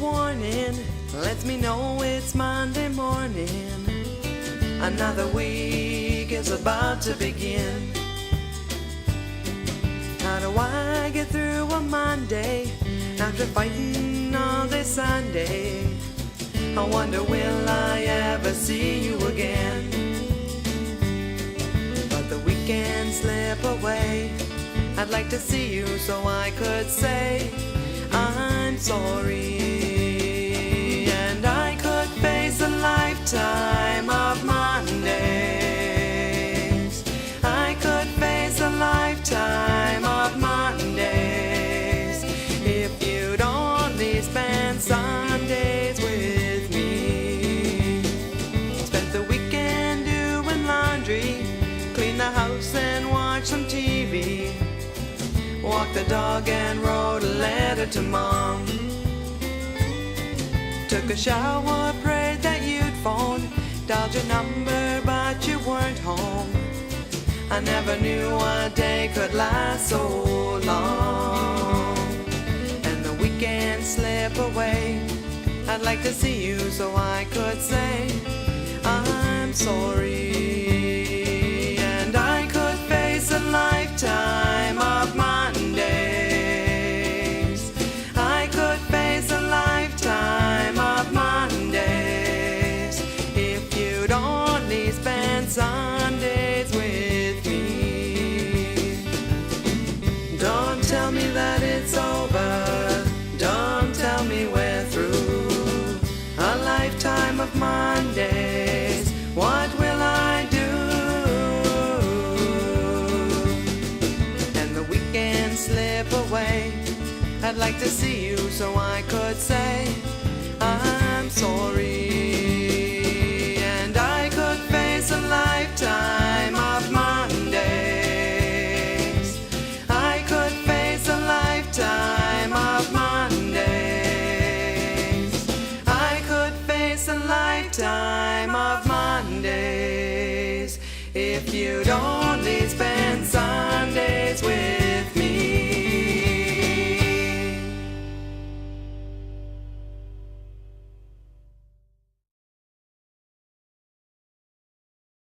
warning lets me know it's Monday morning. Another week is about to begin. How do I get through a Monday after fighting all day Sunday? I wonder, will I ever see you again? But the weekends slip away. I'd like to see you so I could say I'm sorry, and I could face a lifetime of Mondays. I could face a lifetime of Mondays if you'd only spend Sundays with me. Spent the weekend doing laundry, clean the house and watch some TV. Walked the dog and wrote a letter to Mom. Took a shower, prayed that you'd phone, dialed your number but you weren't home. I never knew a day could last so long. And the weekends slip away. I'd like to see you so I could say I'm sorry, and I could face a lifetime of Mondays. I could face a lifetime of Mondays if you'd only spend Sundays with me. Don't tell me that it's over. Don't tell me we're through. A lifetime of Mondays, what will I do? And the weekends slip away. I'd like to see you so I could say I'm sorry.